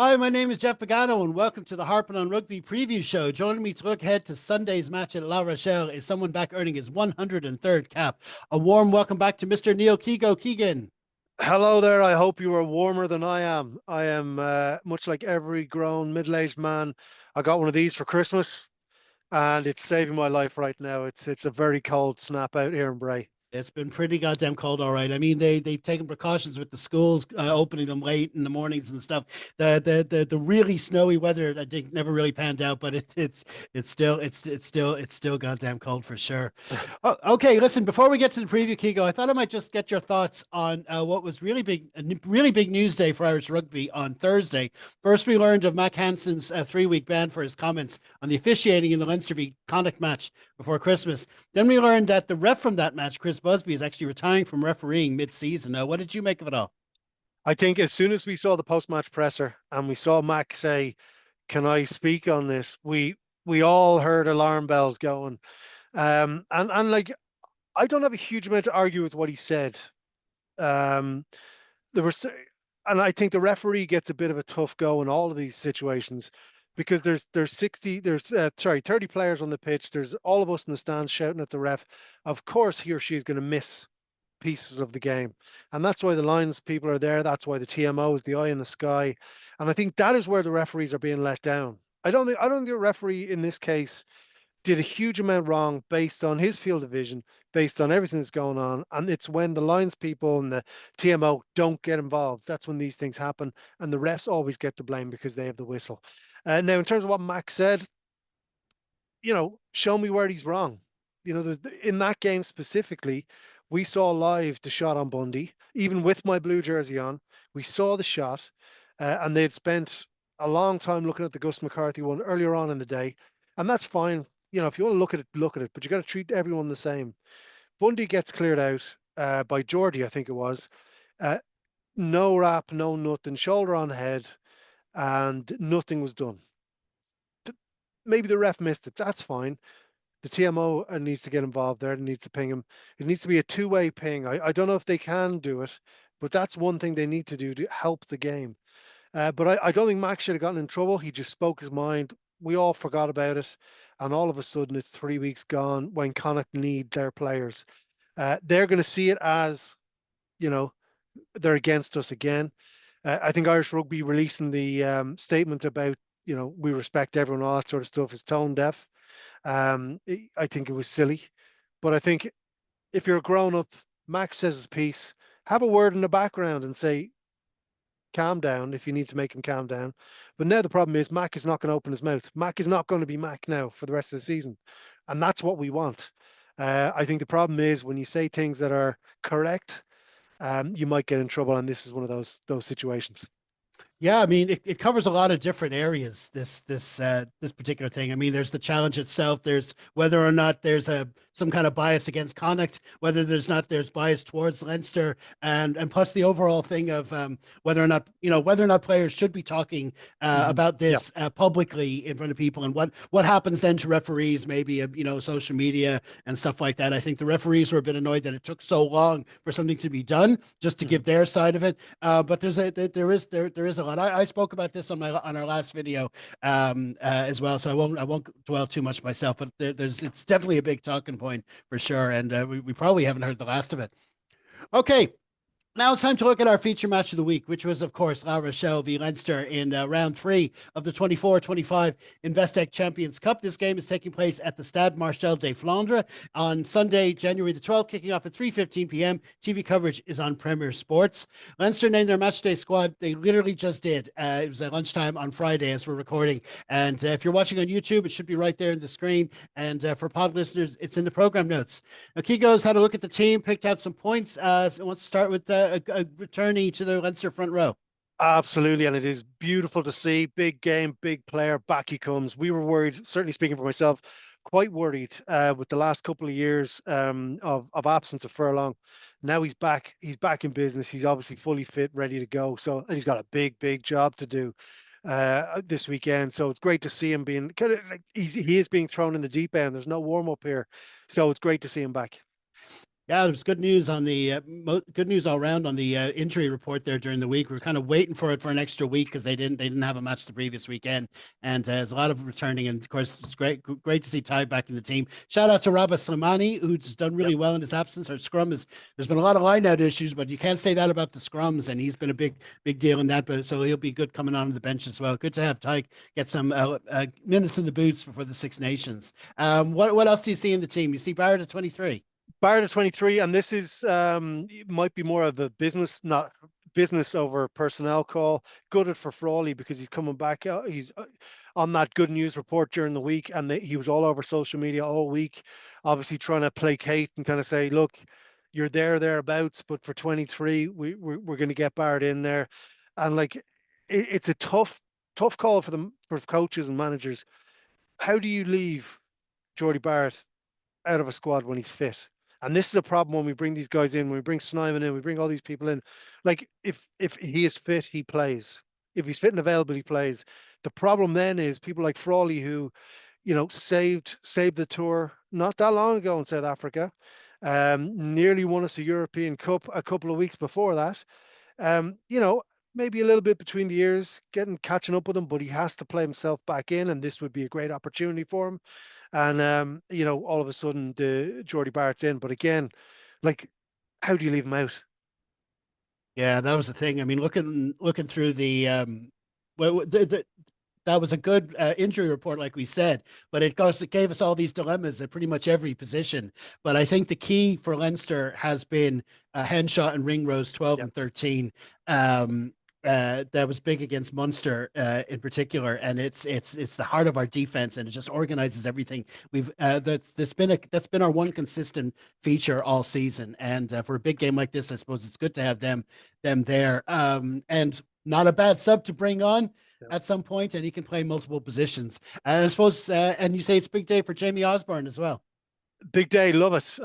Hi, my name is Jeff Pagano, and welcome to the Harping on Rugby preview show. Joining me to look ahead to Sunday's match at La Rochelle is someone back earning his 103rd cap. A warm welcome back to Mr. Neil Keego. Keegan. Hello there. I hope you are warmer than I am. I am much like every grown middle-aged man. I got one of these for Christmas, and it's saving my life right now. It's a very cold snap out here in Bray. It's been pretty goddamn cold, all right. I mean, they've taken precautions with the schools opening them late in the mornings and stuff. The really snowy weather I think never really panned out, but it's still goddamn cold for sure. Oh, okay, listen. Before we get to the preview, Keego, I thought I might just get your thoughts on what was really big news day for Irish rugby on Thursday. First, we learned of Mac Hansen's 3-week ban for his comments on the officiating in the Leinster v Connacht match before Christmas. Then we learned that the ref from that match, Chris Busby, is actually retiring from refereeing mid-season. What did you make of it all? I think as soon as we saw the post-match presser and we saw Mac say, "Can I speak on this?" we all heard alarm bells going. And like I don't have a huge amount to argue with what he said. Um, there was, and I think the referee gets a bit of a tough go in all of these situations because there's 60 there's sorry 30 players on the pitch. There's all of us in the stands shouting at the ref. Of course, he or she is going to miss pieces of the game, and that's why the lines people are there. That's why the TMO is the eye in the sky, and I think that is where the referees are being let down. I don't think the referee in this case did a huge amount wrong based on his field of vision, based on everything that's going on. And it's when the lines people and the TMO don't get involved, that's when these things happen. And the refs always get to blame because they have the whistle. Now, in terms of what Max said, show me where he's wrong. There's in that game specifically, we saw live the shot on Bundy, even with my blue jersey on. We saw the shot, and they'd spent a long time looking at the Gus McCarthy one earlier on in the day, and that's fine. If you want to look at it, look at it, but you got to treat everyone the same. Bundy gets cleared out by Jordie, I think it was. Uh, no wrap, no nothing, shoulder on head, and nothing was done. Maybe the ref missed it. That's fine. The TMO needs to get involved there. It needs to ping him. It needs to be a two-way ping. I don't know if they can do it, but that's one thing they need to do to help the game. But I don't think Max should have gotten in trouble. He just spoke his mind. We all forgot about it. And all of a sudden, it's 3 weeks gone when Connacht need their players. They're going to see it as, you know, they're against us again. I think Irish Rugby releasing the statement about, we respect everyone, all that sort of stuff is tone deaf. I think it was silly. But I think if you're a grown up, Max says his piece, have a word in the background and say, calm down if you need to make him calm down. But now the problem is Mac is not going to open his mouth. Mac is not going to be Mac now for the rest of the season. And that's what we want. I think the problem is when you say things that are correct, you might get in trouble. And this is one of those situations. Yeah, I mean, it covers a lot of different areas. This particular thing. I mean, there's the challenge itself. There's whether or not there's some kind of bias against Connacht, whether there's bias towards Leinster, and plus the overall thing of whether or not players should be talking about Yeah. this publicly in front of people, and what happens then to referees, maybe social media and stuff like that. I think the referees were a bit annoyed that it took so long for something to be done just to give their side of it. But there is a lot. I spoke about this on our last video as well, so I won't dwell too much myself. But it's definitely a big talking point for sure, and we probably haven't heard the last of it. Okay, now it's time to look at our feature match of the week, which was, of course, La Rochelle v Leinster in round 3 of the 24-25 Investec Champions Cup. This game is taking place at the Stade Marcel Deflandre on Sunday, January the 12th, kicking off at 3:15 p.m. TV coverage is on Premier Sports. Leinster named their matchday squad. They literally just did. It was at lunchtime on Friday as we're recording. And if you're watching on YouTube, it should be right there in the screen. And for pod listeners, it's in the program notes. Now, Keego's had a look at the team, picked out some points. So let's start with a returnee to the Leinster front row. Absolutely, and it is beautiful to see. Big game, big player, back he comes. We were worried, certainly speaking for myself, quite worried with the last couple of years of absence of Furlong. Now he's back. He's back in business. He's obviously fully fit, ready to go. So, and he's got a big job to do this weekend. So it's great to see him being kind of like he is being thrown in the deep end. There's no warm up here, so it's great to see him back. Yeah, there was good news on the good news all around on the injury report there during the week. We were kind of waiting for it for an extra week because they didn't have a match the previous weekend, and there's a lot of returning. And of course, it's great to see Tadhg back in the team. Shout out to Rabah Slimani, who's done Yep. really well in his absence. Our scrum is there's been a lot of line out issues, but you can't say that about the scrums, and he's been a big deal in that. But so he'll be good coming on the bench as well. Good to have Tadhg get some minutes in the boots before the Six Nations. What else do you see in the team? You see Barrett at 23. Barrett at 23, and this is it might be more of a business, not business over personnel call. Gutted for Frawley because he's coming back. He's on that good news report during the week, and he was all over social media all week, obviously trying to placate and kind of say, look, you're thereabouts, but for 23, we're going to get Barrett in there, and like it's a tough call for them, for coaches and managers. How do you leave Jordie Barrett out of a squad when he's fit? And this is a problem when we bring these guys in, when we bring Snyman in, we bring all these people in. Like if he is fit, he plays. If he's fit and available, he plays. The problem then is people like Frawley who, saved the tour not that long ago in South Africa. Nearly won us a European Cup a couple of weeks before that. Maybe a little bit between the ears, catching up with him, but he has to play himself back in, and this would be a great opportunity for him. And all of a sudden the Jordie Barrett's in. But again, like, how do you leave him out? Yeah, that was the thing. I mean, looking through well, that was a good injury report, like we said, but it gave us all these dilemmas at pretty much every position. But I think the key for Leinster has been Henshaw and Ringrose 12 Yep. and 13. That was big against Munster in particular, and it's the heart of our defense, and it just organizes everything. That's been our one consistent feature all season, and for a big game like this, I suppose it's good to have them there. And not a bad sub to bring on Yep. at some point, and he can play multiple positions. And I suppose, and you say it's a big day for Jamie Osborne as well. Big day, love it.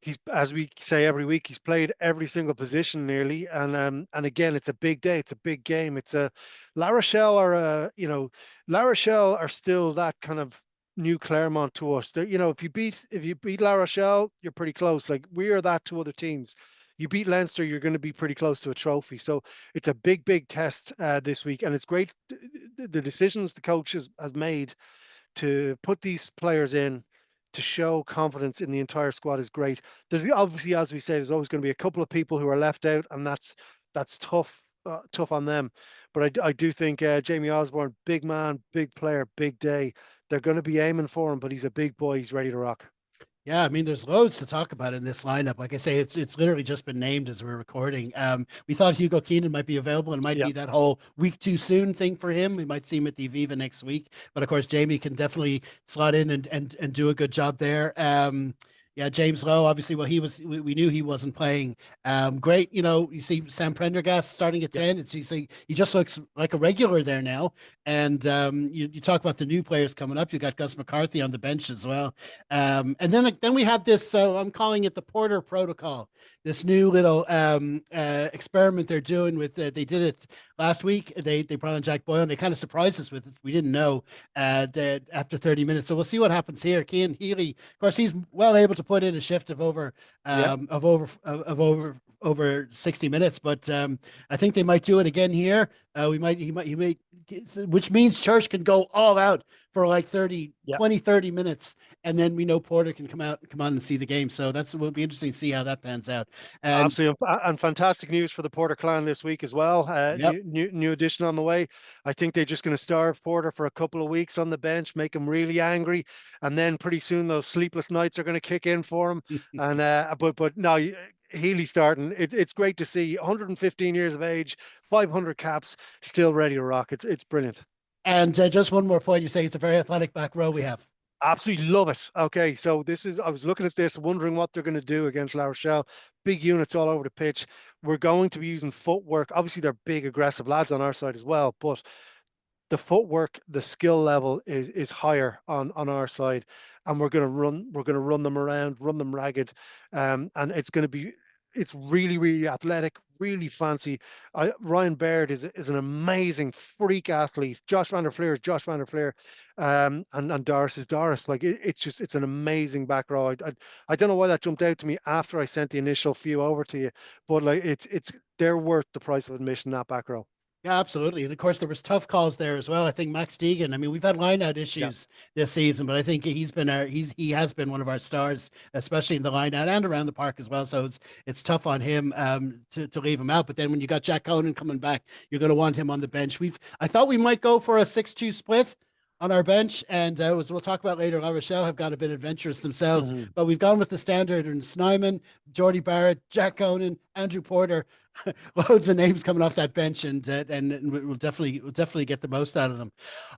He's as we say every week, he's played every single position nearly, and again, it's a big day, it's a big game. It's a La Rochelle are La Rochelle are still that kind of new Claremont to us. If you beat La Rochelle, you're pretty close. Like we are that to other teams. You beat Leinster, you're going to be pretty close to a trophy. So it's a big test this week, and it's great. The decisions the coach has made to put these players in to show confidence in the entire squad is great. There's obviously, as we say, there's always going to be a couple of people who are left out, and that's tough on them. But I do think Jamie Osborne, big man, big player, big day. They're going to be aiming for him, but he's a big boy. He's ready to rock. Yeah, I mean, there's loads to talk about in this lineup. Like I say, it's literally just been named as we're recording. We thought Hugo Keenan might be available, and it might Yeah. be that whole week too soon thing for him. We might see him at the Aviva next week, but of course, Jamie can definitely slot in and do a good job there. Yeah, James Lowe, obviously, well, we knew he wasn't playing. Great, you see Sam Prendergast starting at Yeah. 10. He just looks like a regular there now. And you talk about the new players coming up. You got Gus McCarthy on the bench as well. And then we have this, I'm calling it the Porter Protocol, this new little experiment they're doing with, they did it last week. They brought on Jack Boyle, and they kind of surprised us with it. We didn't know that after 30 minutes. So we'll see what happens here. Cian Healy, of course, he's well able to put in a shift of over Yeah. over 60 minutes, but I think they might do it again here. He might, which means Church can go all out for like 30, Yeah. 20, 30 minutes. And then we know Porter can come on and see the game. So will be interesting to see how that pans out. And Absolutely, and fantastic news for the Porter clan this week as well. yep. New addition on the way. I think they're just going to starve Porter for a couple of weeks on the bench, make him really angry, and then pretty soon those sleepless nights are going to kick in for him. And but no, Healy starting. It's great to see. 115 years of age, 500 caps, still ready to rock. It's brilliant. And just one more point, you say it's a very athletic back row we have. Absolutely love it. Okay, so I was looking at this, wondering what they're going to do against La Rochelle. Big units all over the pitch. We're going to be using footwork. Obviously, they're big, aggressive lads on our side as well, but the footwork, the skill level is higher on our side, and we're going to run them around, run them ragged, and it's really really athletic, really fancy. Ryan Baird is an amazing freak athlete. Josh van der Flier is Josh van der Flier, and Doris is Doris. Like it's an amazing back row. I don't know why that jumped out to me after I sent the initial few over to you, but like they're worth the price of admission, that back row. Yeah, absolutely. And of course, there was tough calls there as well. I think Max Deegan. I mean, we've had line-out Yeah. issues this season, but I think he has been one of our stars, especially in the line-out and around the park as well. So it's tough on him to leave him out. But then when you got Jack Conan coming back, you're going to want him on the bench. I thought we might go for a 6-2 split on our bench, and as we'll talk about later, La Rochelle have got a bit adventurous themselves, but we've gone with the standard and Snyman, Jordie Barrett, Jack Conan, Andrew Porter, loads of names coming off that bench, and we'll definitely get the most out of them.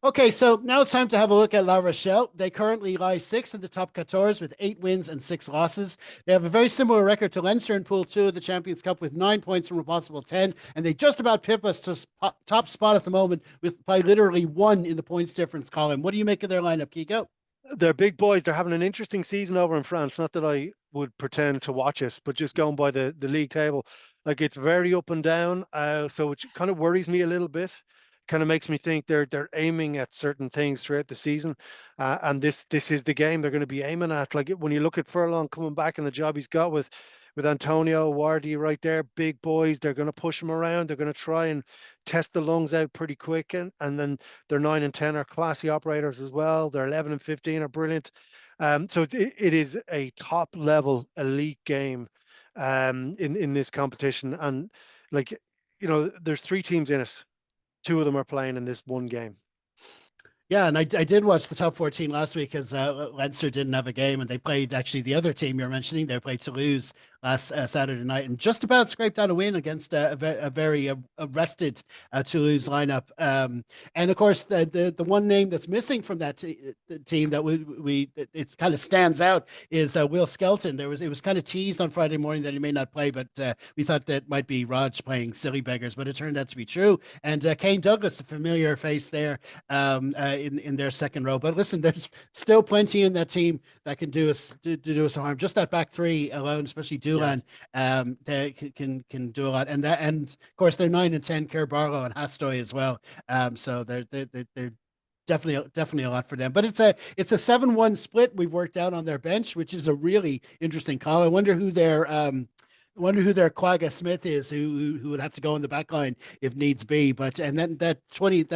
Okay, so now it's time to have a look at La Rochelle. They currently lie sixth in the top 14 with 8 wins and 6 losses. They have a very similar record to Leinster in Pool 2 of the Champions Cup with 9 points from a possible 10, and they just about pip us to top spot at the moment with by literally 1 in the points difference column. What do you make of their lineup, Keego? They're big boys. They're having an interesting season over in France. Not that I would pretend to watch it, but just going by the league table, like it's very up and down. So it kind of worries me a little bit. Kind of makes me think they're aiming at certain things throughout the season, and this is the game they're going to be aiming at. Like when you look at Furlong coming back and the job he's got with Antonio Jordie right there, big boys. They're going to push him around. They're going to try and test the lungs out pretty quick, and then their 9 and 10 are classy operators as well. Their 11 and 15 are brilliant. So it is a top level elite game in this competition, and like there's 3 teams in it. 2 of them are playing in this one game. Yeah, and I did watch the top 14 last week because Leinster didn't have a game, and they played actually the other team you're mentioning. They played Toulouse last Saturday night and just about scraped out a win against a very arrested Toulouse lineup. And of course, the one name that's missing from that team that it kind of stands out is Will Skelton. It was kind of teased on Friday morning that he may not play, but we thought that might be Raj playing silly beggars, but it turned out to be true. And Kane Douglas, a familiar face there. In their second row. But listen, there's still plenty in that team that can do us harm. Just that back 3 alone, especially Doulan, they can do a lot. And of course they're 9 and 10, Kerr Barlow and Hastoy as well. So they're definitely a lot for them. But it's a 7-1 split we've worked out on their bench, which is a really interesting call. I wonder who their Quagga Smith is, who would have to go in the back line if needs be. But and then that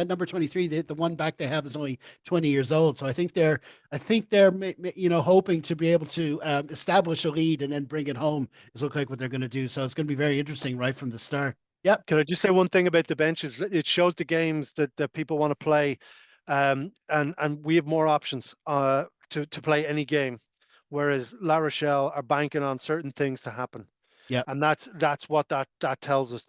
number 23, the one back they have is only 20 years old. So I think they're hoping to be able to establish a lead and then bring it home. Is look like what they're going to do. So it's going to be very interesting right from the start. Yep. Can I just say one thing about the benches? It shows the games that people want to play, and we have more options to play any game, whereas La Rochelle are banking on certain things to happen. Yeah. And that's what that tells us.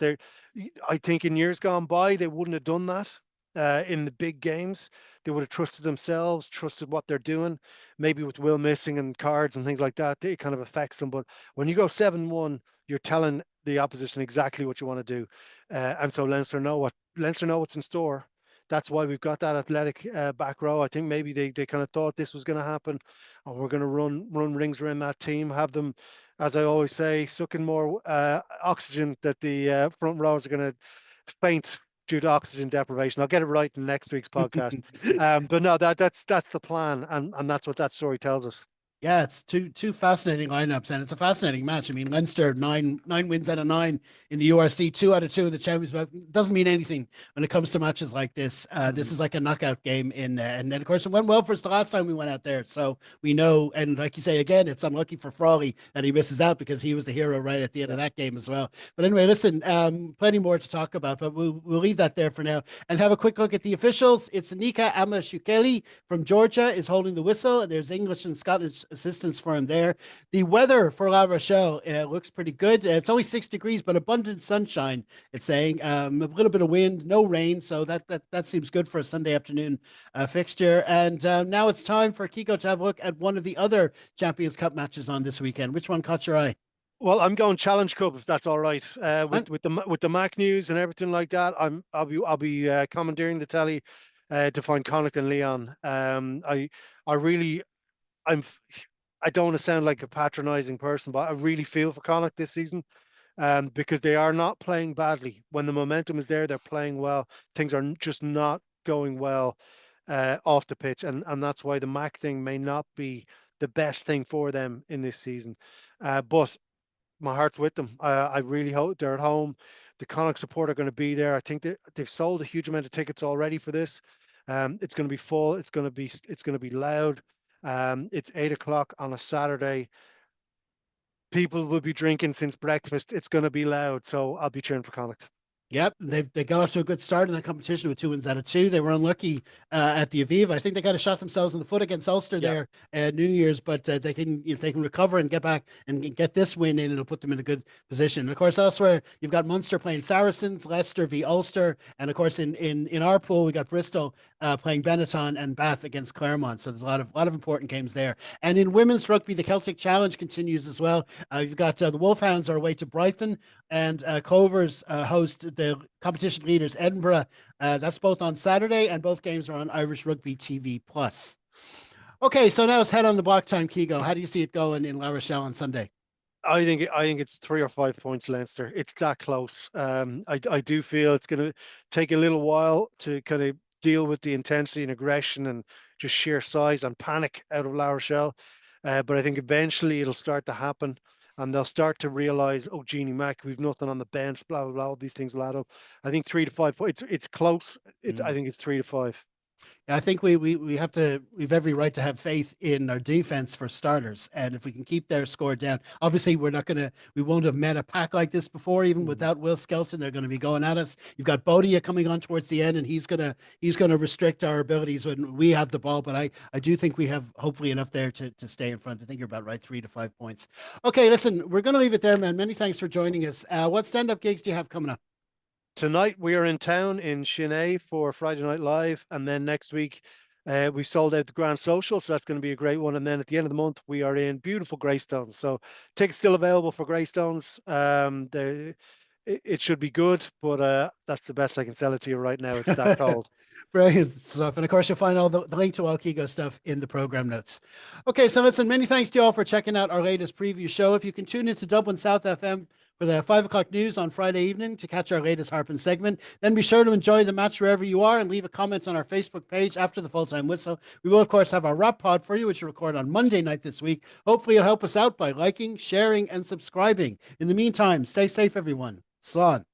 I think in years gone by, they wouldn't have done that in the big games. They would have trusted themselves, trusted what they're doing. Maybe with Will missing and cards and things like that, it kind of affects them. But when you go 7-1, you're telling the opposition exactly what you want to do. And so Leinster know what's in store. That's why we've got that athletic back row. I think maybe they kind of thought this was going to happen, and we're going to run rings around that team, have them, as I always say, sucking more oxygen that the front rows are going to faint due to oxygen deprivation. I'll get it right in next week's podcast. But no, that's the plan, and that's what that story tells us. Yeah, it's two fascinating lineups, and it's a fascinating match. I mean, Leinster nine wins out of 9 in the URC, 2 out of 2 in the Champions. But doesn't mean anything when it comes to matches like this. This is like a knockout game and then of course it went well for us the last time we went out there. So we know, and like you say again, it's unlucky for Frawley that he misses out because he was the hero right at the end of that game as well. But anyway, listen, plenty more to talk about, but we'll leave that there for now and have a quick look at the officials. It's Nika Amashukeli from Georgia is holding the whistle, and there's English and Scottish assistance for him there. The weather for La Rochelle looks pretty good. It's only 6 degrees, but abundant sunshine. It's saying a little bit of wind, no rain, so that seems good for a Sunday afternoon fixture. And now it's time for Keego to have a look at one of the other Champions Cup matches on this weekend. Which one caught your eye? Well, I'm going Challenge Cup if that's all right. With the Mac news and everything like that, I'll be commandeering the telly to find Connacht and Leon. I don't want to sound like a patronising person, but I really feel for Connacht this season. because they are not playing badly. When the momentum is there, they're playing well. Things are just not going well off the pitch, and that's why the Mac thing may not be the best thing for them in this season. But my heart's with them. I really hope they're at home. The Connacht support are going to be there. I think they've sold a huge amount of tickets already for this. It's going to be full. It's going to be loud. It's 8 o'clock on a Saturday. People will be drinking since breakfast. It's going to be loud, so I'll be cheering for Connacht. Yep, they got off to a good start in the competition with 2 wins out of 2. They were unlucky at the Aviva. I think they kind of shot themselves in the foot against Ulster there at New Year's, but they can, if they can recover and get back and get this win in, it'll put them in a good position. And of course, elsewhere you've got Munster playing Saracens, Leicester v Ulster, and of course in our pool we got Bristol playing Benetton and Bath against Claremont. So there's a lot of important games there. And in women's rugby, the Celtic Challenge continues as well. You've got the Wolfhounds are away to Brighton, and Clovers host the competition leaders Edinburgh. That's both on Saturday, and both games are on Irish Rugby TV Plus. Okay, so now it's head on the block time, Keego. How do you see it going in La Rochelle on Sunday? I think it's 3 or 5 points, Leinster. It's that close. I do feel it's going to take a little while to kind of deal with the intensity and aggression and just sheer size and panic out of La Rochelle. But I think eventually it'll start to happen. And they'll start to realize, oh, Jeannie Mac, we've nothing on the bench, blah, blah, blah. All these things will add up. I think 3 to 5 points. It's close. I think it's 3 to 5. I think we've every right to have faith in our defense for starters. And if we can keep their score down, obviously we won't have met a pack like this before, even without Will Skelton. They're going to be going at us. You've got Bodia coming on towards the end, and he's going to restrict our abilities when we have the ball. But I do think we have hopefully enough there to stay in front. I think you're about right, 3 to 5 points. Okay, listen, we're going to leave it there, man. Many thanks for joining us. What stand-up gigs do you have coming up? Tonight we are in town in Chennai for Friday Night Live, and then next week we've sold out the Grand Social, so that's going to be a great one. And then at the end of the month we are in beautiful Greystones. So tickets still available for Greystones. It should be good, but that's the best I can sell it to you right now. It's that cold. Brilliant stuff. And of course, you'll find all the link to all Keego stuff in the program notes. Okay, so listen, many thanks to you all for checking out our latest preview show. If you can tune into Dublin South FM for the 5 o'clock news on Friday evening to catch our latest Harpin segment, then be sure to enjoy the match wherever you are and leave a comment on our Facebook page after the full-time whistle. We will, of course, have our wrap pod for you, which we'll record on Monday night this week. Hopefully, you'll help us out by liking, sharing, and subscribing. In the meantime, stay safe, everyone. Slán.